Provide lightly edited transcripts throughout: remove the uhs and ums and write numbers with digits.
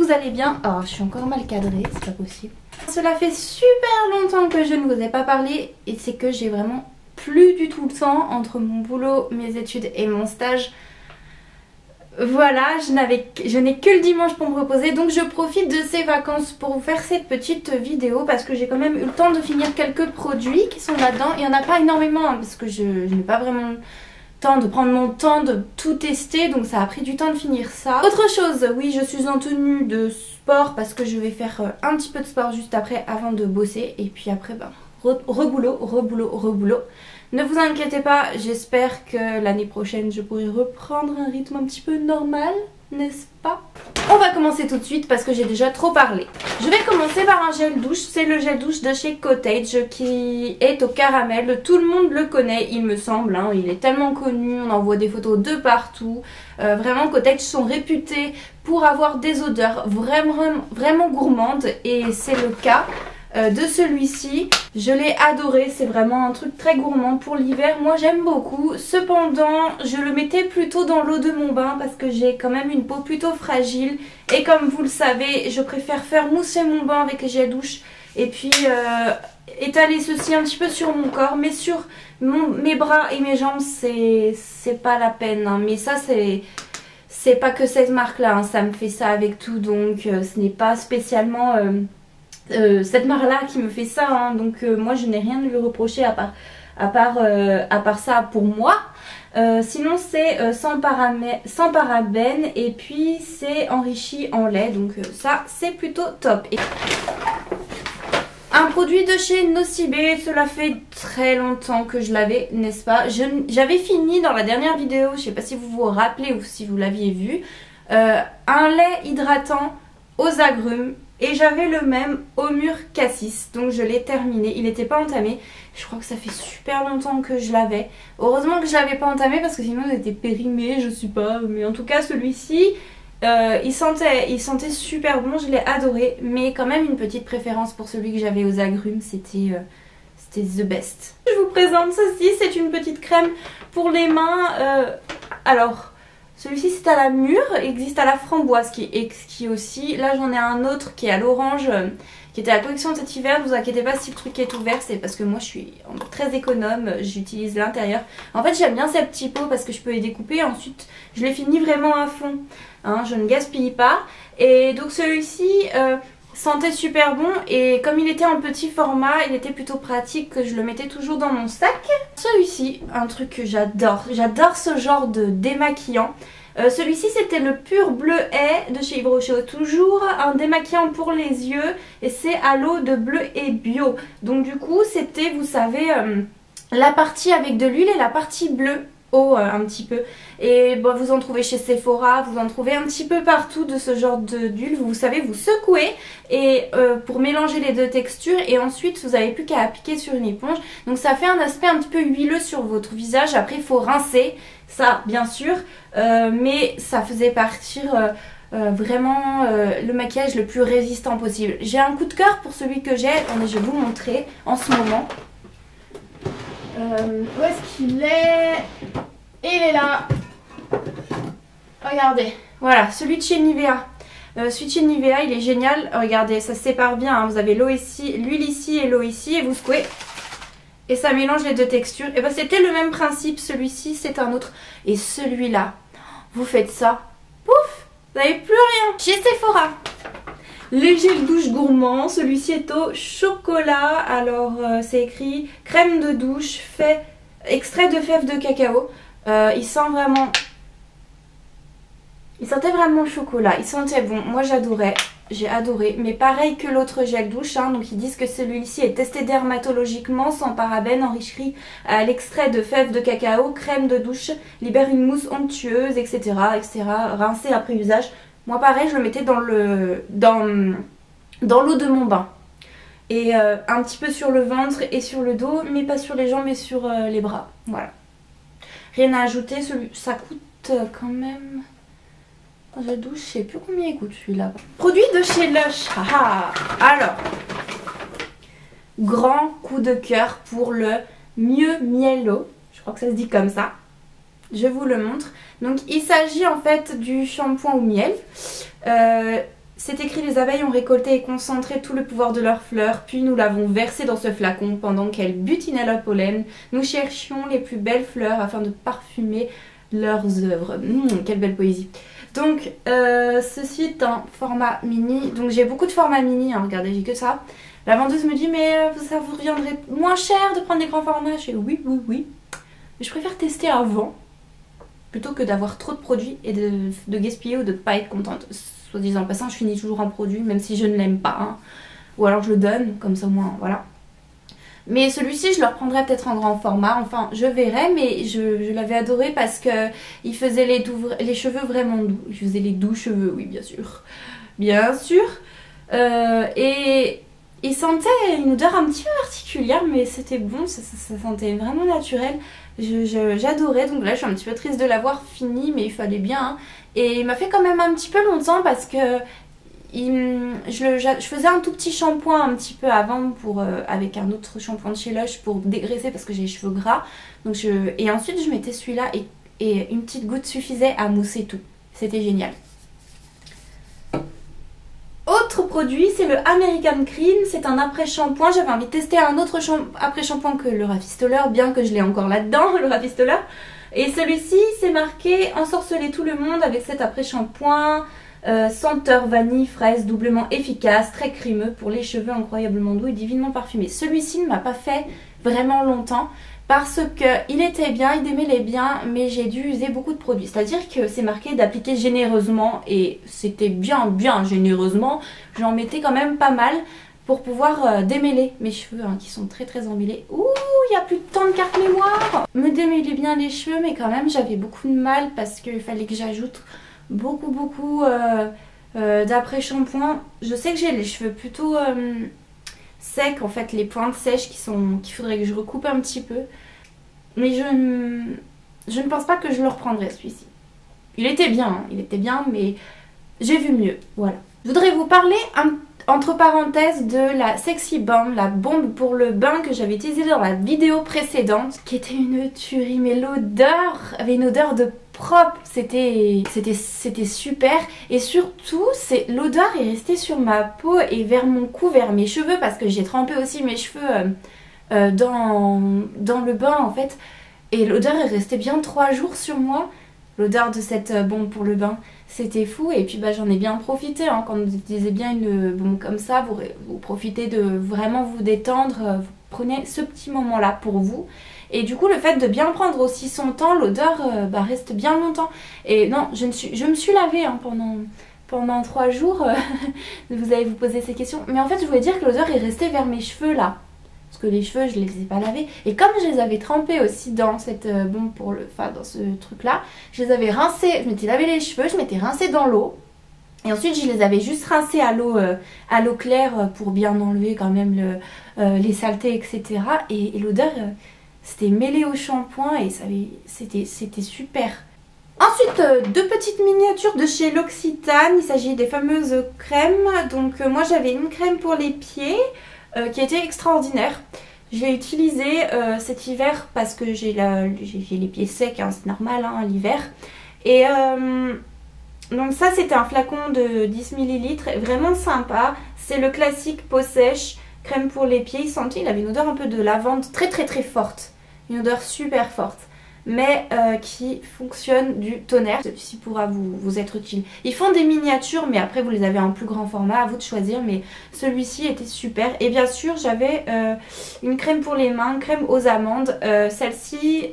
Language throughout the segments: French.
vous allez bien. Oh, je suis encore mal cadrée, c'est pas possible. Cela fait super longtemps que je ne vous ai pas parlé et c'est que j'ai vraiment plus du tout le temps entre mon boulot, mes études et mon stage. Voilà, je n'ai que le dimanche pour me reposer, donc je profite de ces vacances pour vous faire cette petite vidéo parce que j'ai quand même eu le temps de finir quelques produits qui sont là-dedans. Il n'y en a pas énormément hein, parce que je n'ai pas vraiment le temps de prendre mon temps de tout tester, donc ça a pris du temps de finir ça. Autre chose, oui, je suis en tenue de sport parce que je vais faire un petit peu de sport juste après avant de bosser et puis après, ben, reboulot. Ne vous inquiétez pas, j'espère que l'année prochaine je pourrai reprendre un rythme un petit peu normal, n'est-ce pas? On va commencer tout de suite parce que j'ai déjà trop parlé. Je vais commencer par un gel douche, c'est le gel douche de chez Cottage qui est au caramel. Tout le monde le connaît il me semble, hein. Il est tellement connu, on en voit des photos de partout. Vraiment Cottage sont réputés pour avoir des odeurs vraiment gourmandes et c'est le cas. De celui-ci, je l'ai adoré, c'est vraiment un truc très gourmand pour l'hiver, moi j'aime beaucoup. Cependant, je le mettais plutôt dans l'eau de mon bain parce que j'ai quand même une peau plutôt fragile. Et comme vous le savez, je préfère faire mousser mon bain avec les gels douche et puis étaler ceci un petit peu sur mon corps. Mais sur mes bras et mes jambes, c'est pas la peine, hein. Mais ça c'est pas que cette marque là, hein. Ça me fait ça avec tout, donc ce n'est pas spécialement... cette marque là qui me fait ça hein. Donc moi je n'ai rien à lui reprocher à part ça pour moi. Sinon c'est sans parabènes et puis c'est enrichi en lait, donc ça c'est plutôt top. Et un produit de chez Nocibé, cela fait très longtemps que je l'avais, n'est-ce pas? J'avais fini dans la dernière vidéo, je sais pas si vous vous rappelez ou si vous l'aviez vu, un lait hydratant aux agrumes. Et j'avais le même au mûr cassis, donc je l'ai terminé, il n'était pas entamé. Je crois que ça fait super longtemps que je l'avais. Heureusement que je l'avais pas entamé parce que sinon il était périmé, je sais pas. Mais en tout cas celui-ci, il sentait super bon, je l'ai adoré. Mais quand même une petite préférence pour celui que j'avais aux agrumes, c'était the best. Je vous présente ceci, c'est une petite crème pour les mains. Alors... celui-ci c'est à la mûre, existe à la framboise qui est exquis aussi. Là j'en ai un autre qui est à l'orange, qui était à la collection de cet hiver. Ne vous inquiétez pas si le truc est ouvert, c'est parce que moi je suis très économe, j'utilise l'intérieur. En fait j'aime bien ces petits pots parce que je peux les découper, ensuite je les finis vraiment à fond, hein, je ne gaspille pas. Et donc celui-ci sentait super bon et comme il était en petit format, il était plutôt pratique que je le mettais toujours dans mon sac. Celui-ci, un truc que j'adore ce genre de démaquillant. Celui-ci c'était le pur bleuet de chez Yves Rocher, toujours un démaquillant pour les yeux et c'est à l'eau de bleuet bio. Donc du coup c'était, vous savez, la partie avec de l'huile et la partie bleue. Un petit peu, et bon, vous en trouvez chez Sephora, vous en trouvez un petit peu partout de ce genre d'huile. Vous savez, vous secouez et pour mélanger les deux textures et ensuite vous n'avez plus qu'à appliquer sur une éponge, donc ça fait un aspect un petit peu huileux sur votre visage. Après il faut rincer ça bien sûr, mais ça faisait partir vraiment le maquillage le plus résistant possible. J'ai un coup de cœur pour celui que j'ai, attendez je vais vous montrer en ce moment. Où est-ce qu'il est? Il est là. Regardez. Voilà, celui de chez Nivea. Celui de chez Nivea, il est génial. Regardez, ça se sépare bien. Hein. Vous avez l'eau ici, l'huile ici et l'eau ici. Et vous secouez. Et ça mélange les deux textures. Et ben c'était le même principe. Celui-ci, c'est un autre. Et celui-là, vous faites ça. Pouf! Vous n'avez plus rien. Chez Sephora. Les gels douche gourmand, celui-ci est au chocolat, alors c'est écrit crème de douche, extrait de fèves de cacao. Il sentait vraiment le chocolat, il sentait bon, moi j'adorais, j'ai adoré. Mais pareil que l'autre gel douche, hein, donc ils disent que celui-ci est testé dermatologiquement, sans parabènes, enrichi à l'extrait de fèves de cacao, crème de douche, libère une mousse onctueuse, etc. rincé après usage. Moi pareil je le mettais dans l'eau de mon bain. Et un petit peu sur le ventre et sur le dos, mais pas sur les jambes mais sur les bras. Voilà. Rien à ajouter, ça coûte quand même... Dans la douche, je sais plus combien il coûte celui-là. Produit de chez Lush. Alors, grand coup de cœur pour le Mieux Mielo. Je crois que ça se dit comme ça. Je vous le montre. Donc il s'agit en fait du shampoing au miel. C'est écrit: les abeilles ont récolté et concentré tout le pouvoir de leurs fleurs, puis nous l'avons versé dans ce flacon pendant qu'elles butinaient leur pollen. Nous cherchions les plus belles fleurs afin de parfumer leurs œuvres. Quelle belle poésie. Donc ceci est un format mini. Donc j'ai beaucoup de formats mini, hein, regardez, j'ai que ça. La vendeuse me dit: mais ça vous reviendrait moins cher de prendre des grands formats. Je dis oui, oui, oui. Mais je préfère tester avant plutôt que d'avoir trop de produits et de gaspiller ou de pas être contente. Soit disant en passant, je finis toujours un produit même si je ne l'aime pas, hein. Ou alors je le donne, comme ça au moins, voilà. Mais celui-ci, je le reprendrai peut-être en grand format, enfin je verrai, mais je l'avais adoré parce que il faisait les cheveux vraiment doux. Il faisait les doux cheveux, oui bien sûr. Bien sûr. Et il sentait une odeur un petit peu particulière, mais c'était bon, ça sentait vraiment naturel. J'adorais, donc là je suis un petit peu triste de l'avoir fini, mais il fallait bien, hein. Et il m'a fait quand même un petit peu longtemps parce que je faisais un tout petit shampoing un petit peu avant avec un autre shampoing de chez Lush pour dégraisser parce que j'ai les cheveux gras. Donc et ensuite je mettais celui-là et une petite goutte suffisait à mousser tout. C'était génial. Autre produit, c'est le American Cream, c'est un après-shampoing. J'avais envie de tester un autre après-shampoing que le rafistoleur, bien que je l'ai encore là-dedans, le rafistoleur. Et celui-ci, c'est marqué « Ensorceler tout le monde avec cet après-shampoing, senteur vanille, fraise, doublement efficace, très crémeux pour les cheveux incroyablement doux et divinement parfumés ». Celui-ci ne m'a pas fait vraiment longtemps parce qu'il était bien, il démêlait bien, mais j'ai dû user beaucoup de produits. C'est-à-dire que c'est marqué d'appliquer généreusement et c'était bien généreusement. J'en mettais quand même pas mal pour pouvoir démêler mes cheveux, hein, qui sont très très emmêlés. Ouh, il n'y a plus de temps de carte mémoire. Me démêler bien les cheveux, mais quand même j'avais beaucoup de mal parce qu'il fallait que j'ajoute beaucoup d'après-shampoing. Je sais que j'ai les cheveux plutôt secs, en fait, les pointes sèches qu'il faudrait que je recoupe un petit peu. Mais je ne pense pas que je le reprendrai celui-ci. Il était bien, hein, il était bien, mais j'ai vu mieux, voilà. Je voudrais vous parler entre parenthèses de la Sexy Balm, la bombe pour le bain que j'avais utilisée dans la vidéo précédente, qui était une tuerie, mais l'odeur avait une odeur de propre, c'était super. Et surtout, l'odeur est restée sur ma peau et vers mon cou, vers mes cheveux, parce que j'ai trempé aussi mes cheveux dans le bain en fait. Et l'odeur est restée bien 3 jours sur moi, l'odeur de cette bombe pour le bain. C'était fou. Et puis bah, j'en ai bien profité, hein. Quand vous utilisez bien une bombe comme ça, vous profitez de vraiment vous détendre, vous prenez ce petit moment là pour vous. Et du coup le fait de bien prendre aussi son temps, l'odeur reste bien longtemps. Et non, je me suis lavée, hein, pendant 3 jours. Vous allez vous poser ces questions. Mais en fait je voulais dire que l'odeur est restée vers mes cheveux là. Parce que les cheveux je les ai pas lavés. Et comme je les avais trempés aussi dans cette bombe dans ce truc là, je les avais rincés, je m'étais lavé les cheveux, je m'étais rincée dans l'eau. Et ensuite je les avais juste rincés à l'eau claire pour bien enlever quand même les saletés, etc. Et l'odeur c'était mêlé au shampoing et c'était super. Ensuite, 2 petites miniatures de chez L'Occitane. Il s'agit des fameuses crèmes. Donc moi j'avais une crème pour les pieds qui était extraordinaire. Je l'ai utilisée cet hiver parce que j'ai les pieds secs, hein, c'est normal, hein, l'hiver. Et donc ça c'était un flacon de 10 ml, vraiment sympa. C'est le classique peau sèche, crème pour les pieds. Il avait une odeur un peu de lavande très forte. Une odeur super forte. Mais qui fonctionne du tonnerre. Celui-ci pourra vous être utile. Ils font des miniatures, mais après vous les avez en plus grand format, à vous de choisir. Mais celui-ci était super. Et bien sûr, j'avais une crème pour les mains, crème aux amandes. Celle-ci,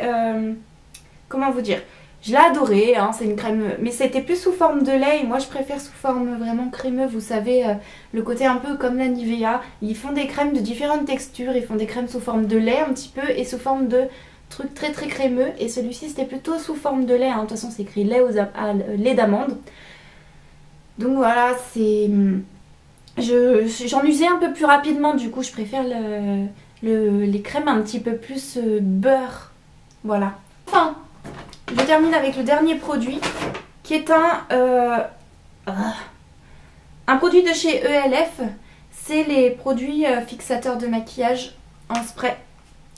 comment vous dire, je l'ai adorée, hein, c'est une crème, mais c'était plus sous forme de lait. Et moi, je préfère sous forme vraiment crémeux. Vous savez, le côté un peu comme la Nivea. Ils font des crèmes de différentes textures. Ils font des crèmes sous forme de lait un petit peu et sous forme de truc très crémeux, et celui-ci c'était plutôt sous forme de lait, hein. De toute façon c'est écrit lait d'amande. Donc voilà, j'en usais un peu plus rapidement, du coup je préfère les crèmes un petit peu plus beurre. Voilà. Enfin, je termine avec le dernier produit qui est un produit de chez ELF. C'est les produits fixateurs de maquillage en spray.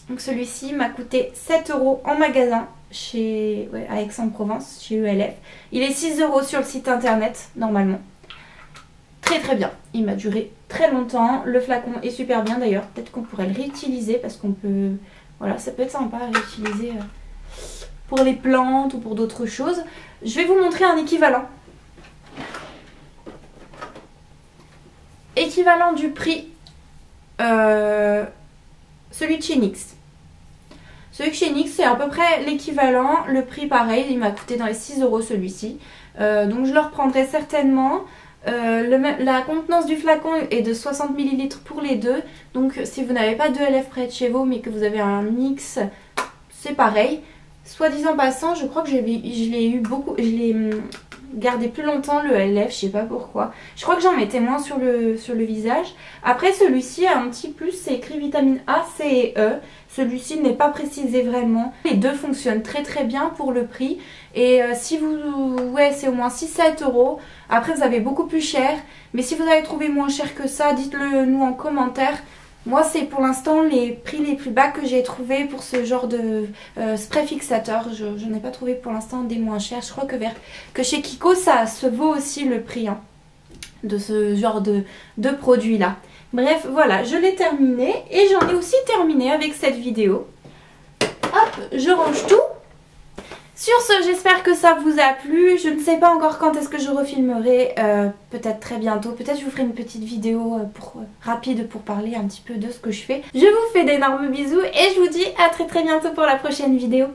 Donc celui-ci m'a coûté 7 € en magasin à Aix-en-Provence, chez ELF. Il est 6 € sur le site internet, normalement. très très bien. Il m'a duré très longtemps. Le flacon est super bien d'ailleurs. Peut-être qu'on pourrait le réutiliser parce qu'on peut... Voilà, ça peut être sympa à réutiliser pour les plantes ou pour d'autres choses. Je vais vous montrer un équivalent. Équivalent du prix, celui de chez NYX. Celui de chez NYX, c'est à peu près l'équivalent. Le prix pareil, il m'a coûté dans les 6 € celui-ci. Donc je le reprendrai certainement. La contenance du flacon est de 60 ml pour les deux. Donc si vous n'avez pas de ELF près de chez vous mais que vous avez un NYX, c'est pareil. Soit disant passant, je crois que je l'ai eu beaucoup, je l'ai gardé plus longtemps le ELF, je sais pas pourquoi. Je crois que j'en mettais moins sur le visage. Après celui-ci a un petit plus, c'est écrit vitamine A, C et E. Celui-ci n'est pas précisé vraiment. Les deux fonctionnent très très bien pour le prix. Et si vous... Ouais, c'est au moins 6-7 €. Après vous avez beaucoup plus cher. Mais si vous avez trouvé moins cher que ça, dites-le nous en commentaire. Moi c'est pour l'instant les prix les plus bas que j'ai trouvé pour ce genre de spray fixateur. Je n'ai pas trouvé pour l'instant des moins chers. Je crois que chez Kiko ça se vaut aussi le prix hein, de ce genre de produit là. Bref voilà, je l'ai terminé et j'en ai aussi terminé avec cette vidéo. Hop, je range tout. Sur ce, j'espère que ça vous a plu. Je ne sais pas encore quand est-ce que je refilmerai, peut-être très bientôt. Peut-être je vous ferai une petite vidéo rapide pour parler un petit peu de ce que je fais. Je vous fais d'énormes bisous et je vous dis à très très bientôt pour la prochaine vidéo.